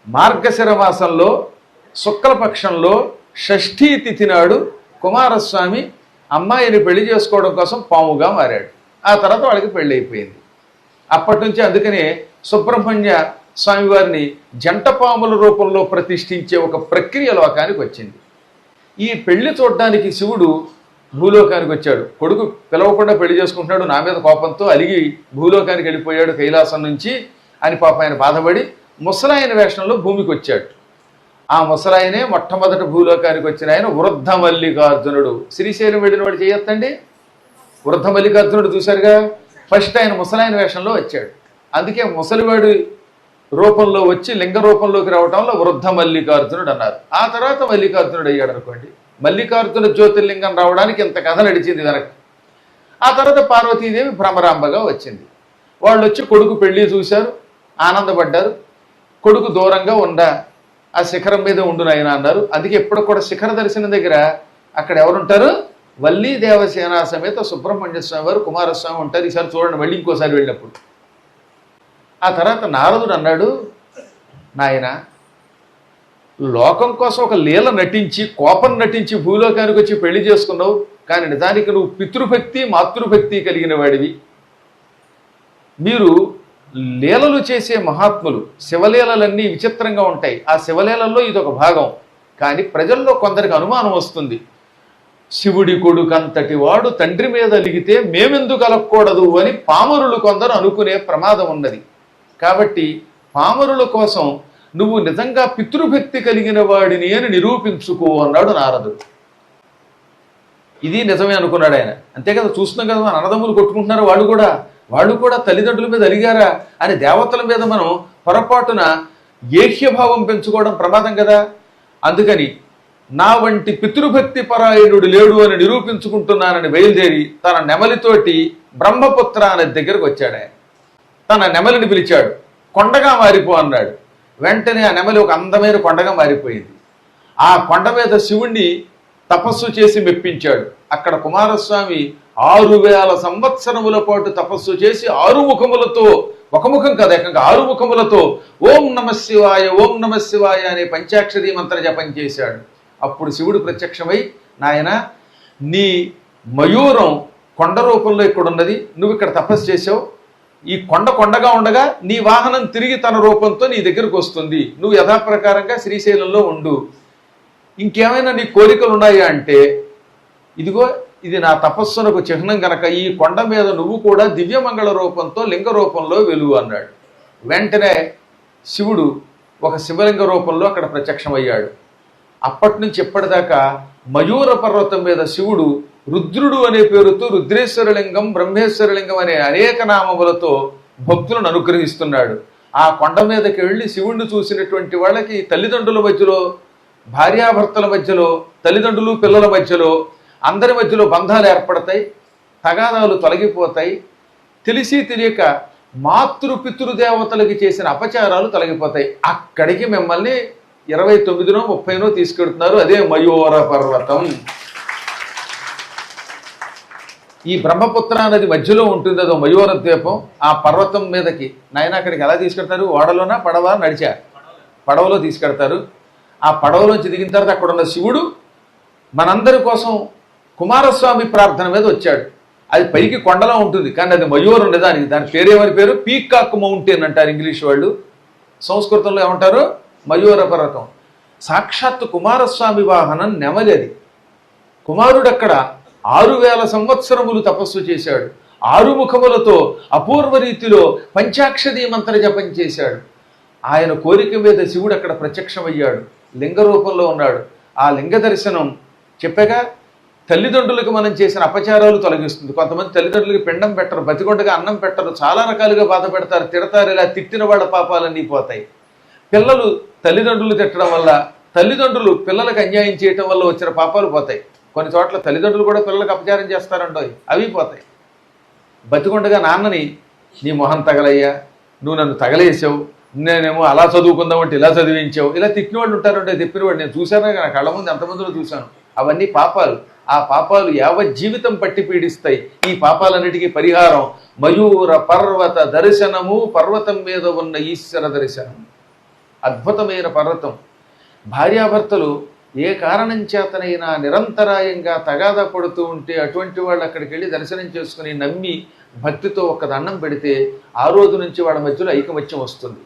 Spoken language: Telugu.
మార్గశిర మాసంలో శుక్లపక్షంలో షష్ఠీ తిథి నాడు కుమారస్వామి అమ్మాయిని పెళ్లి చేసుకోవడం కోసం పాముగా మారాడు. ఆ తర్వాత వాళ్ళకి పెళ్లి అయిపోయింది. అప్పటి నుంచి అందుకనే సుబ్రహ్మణ్య స్వామివారిని జంట పాముల రూపంలో ప్రతిష్ఠించే ఒక ప్రక్రియ లోకానికి వచ్చింది. ఈ పెళ్లి చూడడానికి శివుడు భూలోకానికి వచ్చాడు. కొడుకు పిలవకుండా పెళ్లి చేసుకుంటున్నాడు, నా మీద కోపంతో అలిగి భూలోకానికి వెళ్ళిపోయాడు కైలాసం నుంచి అని పాప ఆయన బాధపడి ముసలాయన వేషంలో భూమికి వచ్చాడు. ఆ ముసలాయనే మొట్టమొదటి భూలోకానికి వచ్చిన ఆయన వృద్ధ మల్లికార్జునుడు. శ్రీశైలం వెళ్ళిన వాడు చేయొద్దండి. వృద్ధ మల్లికార్జునుడు చూశారుగా, ఫస్ట్ ఆయన ముసలాయన వేషంలో వచ్చాడు. అందుకే ముసలివాడి రూపంలో వచ్చి లింగ రూపంలోకి రావడంలో వృద్ధ మల్లికార్జునుడు అన్నారు. ఆ తర్వాత మల్లికార్జునుడు అయ్యాడు అనుకోండి. మల్లికార్జున జ్యోతిర్లింగం రావడానికి ఇంత కథ నడిచింది వెనక. ఆ తర్వాత పార్వతీదేవి భ్రమరాంబగా వచ్చింది. వాళ్ళు వచ్చి కొడుకు పెళ్లి చూశారు, ఆనందపడ్డారు. కొడుకు దూరంగా ఆ శిఖరం మీద ఉండు నాయన అన్నారు. అందుకే ఎప్పుడు కూడా శిఖర దర్శనం దగ్గర అక్కడ ఎవరుంటారు? వల్లీ దేవసేన సమేత సుబ్రహ్మణ్య స్వామి వారు కుమారస్వామి ఉంటారు. ఈసారి చూడండి మళ్ళీ ఇంకోసారి వెళ్ళినప్పుడు. ఆ తర్వాత నారదుడు అన్నాడు, నాయన లోకం కోసం ఒక లీల నటించి కోపం నటించి భూలోకానికి వచ్చి పెళ్లి చేసుకున్నావు, కానీ నిజానికి నువ్వు పితృభక్తి మాతృభక్తి కలిగిన వాడివి. మీరు లీలలు చేసే మహాత్ములు, శివలీలలన్నీ విచిత్రంగా ఉంటాయి. ఆ శివలీలల్లో ఇదొక భాగం. కానీ ప్రజల్లో కొందరికి అనుమానం వస్తుంది, శివుడి కొడుకంతటి వాడు తండ్రి మీద అలిగితే మేమెందుకు అలగకూడదు అని పామరులు కొందరు అనుకునే ప్రమాదం ఉన్నది. కాబట్టి పామరుల కోసం నువ్వు నిజంగా పితృభక్తి కలిగిన వాడిని అని నిరూపించుకో అన్నాడు నారదుడు. ఇది నిజమే అనుకున్నాడు ఆయన. అంతే కదా, చూస్తున్నాం కదా మన అన్నదమ్ములు కొట్టుకుంటున్నారు, వాళ్ళు కూడా తల్లిదండ్రుల మీద అలిగారా అని దేవతల మీద మనం పొరపాటున ఏహ్యభావం పెంచుకోవడం ప్రమాదం కదా. అందుకని నా వంటి పితృభక్తి పరాయణుడు లేడు అని నిరూపించుకుంటున్నానని బయలుదేరి తన నెమలితోటి బ్రహ్మపుత్ర అనే దగ్గరకు వచ్చాడు. ఆయన తన నెమలిని పిలిచాడు, కొండగా మారిపో అన్నాడు. వెంటనే ఆ నెమలి ఒక అందమైన కొండగా మారిపోయింది. ఆ కొండ మీద శివుణ్ణి తపస్సు చేసి మెప్పించాడు. అక్కడ కుమారస్వామి 6000 సంవత్సరముల పాటు తపస్సు చేసి 6 ముఖములతో, ఒక ముఖం కదా ఏకంగా 6 ముఖములతో ఓం నమః శివాయ ఓం నమః శివాయ అనే పంచాక్షరీ మంత్ర జపం చేశాడు. అప్పుడు శివుడు ప్రత్యక్షమై, నాయన నీ మయూరం కొండ రూపంలో ఇక్కడున్నది, నువ్వు ఇక్కడ తపస్సు చేసావు, ఈ కొండగా ఉండగా నీ వాహనం తిరిగి తన రూపంతో నీ దగ్గరకు వస్తుంది, నువ్వు యథాప్రకారంగా శ్రీశైలంలో ఉండు. ఇంకేమైనా నీ కోరికలు ఉన్నాయా అంటే, ఇదిగో ఇది నా తపస్సునకు చిహ్నం గనక ఈ కొండ మీద నువ్వు కూడా దివ్యమంగళ రూపంతో లింగ రూపంలో వెలుగు అన్నాడు. వెంటనే శివుడు ఒక శివలింగ రూపంలో అక్కడ ప్రత్యక్షమయ్యాడు. అప్పటి నుంచి ఎప్పటిదాకా మయూర పర్వతం మీద శివుడు రుద్రుడు అనే పేరుతో రుద్రేశ్వరలింగం, బ్రహ్మేశ్వరలింగం అనే అనేక నామములతో భక్తులను అనుగ్రహిస్తున్నాడు. ఆ కొండ మీదకి వెళ్ళి శివుణ్ణి చూసినటువంటి వాళ్ళకి తల్లిదండ్రుల మధ్యలో, భార్యాభర్తల మధ్యలో, తల్లిదండ్రులు పిల్లల మధ్యలో, అందరి మధ్యలో బంధాలు ఏర్పడతాయి, తగాదాలు తొలగిపోతాయి. తెలిసి తెలియక మాతృపితృదేవతలకి చేసిన అపచారాలు తొలగిపోతాయి. అక్కడికి మిమ్మల్ని 29నో 30నో తీసుకెడుతున్నారు. అదే మయూర పర్వతం. ఈ బ్రహ్మపుత్ర నది మధ్యలో ఉంటుంది, అదో మయూర ద్వీపం. ఆ పర్వతం మీదకి నాయన అక్కడికి ఎలా తీసుకెడతారు? ఓడలోనా పడవ నడిచా? పడవలో తీసుకెడతారు. ఆ పడవలోంచి దిగిన తర్వాత అక్కడ ఉన్న శివుడు మనందరి కోసం కుమారస్వామి ప్రార్థన మీద వచ్చాడు. అది పైకి కొండలో ఉంటుంది, కానీ అది మయూరం నిజానికి. దాని పేరేమని పేరు? పీకాక్ మౌంటైన్ అంటారు ఇంగ్లీష్ వాళ్ళు. సంస్కృతంలో ఏమంటారు? మయూర పర్వతం. సాక్షాత్తు కుమారస్వామి వాహనం నెమలి. అది కుమారుడు అక్కడ 6000 సంవత్సరములు తపస్సు చేశాడు. 6 ముఖములతో అపూర్వ రీతిలో పంచాక్షరీ మంత్ర జపం చేశాడు. ఆయన కోరిక మీద శివుడు అక్కడ ప్రత్యక్షమయ్యాడు, లింగ రూపంలో ఉన్నాడు. ఆ లింగ దర్శనం చెప్పగా తల్లిదండ్రులకు మనం చేసిన అపచారాలు తొలగిస్తుంది. కొంతమంది తల్లిదండ్రులకి పిండం పెట్టరు, బతికొండగా అన్నం పెట్టరు, చాలా రకాలుగా బాధ పెడతారు, తిడతారు. ఇలా తిట్టిన వాళ్ళ పాపాలన్నీ పోతాయి. పిల్లలు తల్లిదండ్రులు తిట్టడం వల్ల, తల్లిదండ్రులు పిల్లలకు అన్యాయం చేయటం వల్ల వచ్చిన పాపాలు పోతాయి. కొన్ని చోట్ల తల్లిదండ్రులు కూడా పిల్లలకు అపచారం చేస్తారంటో, అవి పోతాయి. బతికొండగా నాన్నని నీ మొహం తగలయ్యా, నువ్వు నన్ను తగలేసావు, నేనేమో అలా చదువుకుందామంటే ఇలా చదివించావు, ఇలా తిట్టిన వాళ్ళు ఉంటారంటే, తిప్పినవాడు నేను చూశాను, నా కళ్ళ ముందు ఎంతమందిలో చూశాను. అవన్నీ పాపాలు. ఆ పాపాలు యావత్ జీవితం పట్టి పీడిస్తాయి. ఈ పాపాలన్నిటికీ పరిహారం మయూర పర్వత దర్శనము, పర్వతం మీద ఉన్న ఈశ్వర దర్శనం. అద్భుతమైన పర్వతం. భార్యాభర్తలు ఏ కారణం చేతనైనా నిరంతరాయంగా తగాదా పడుతూ ఉంటే అటువంటి వాళ్ళు అక్కడికి వెళ్ళి దర్శనం చేసుకుని నమ్మి భక్తితో ఒక దండం పెడితే ఆ రోజు నుంచి వాళ్ళ మధ్యలో ఐకమత్యం వస్తుంది.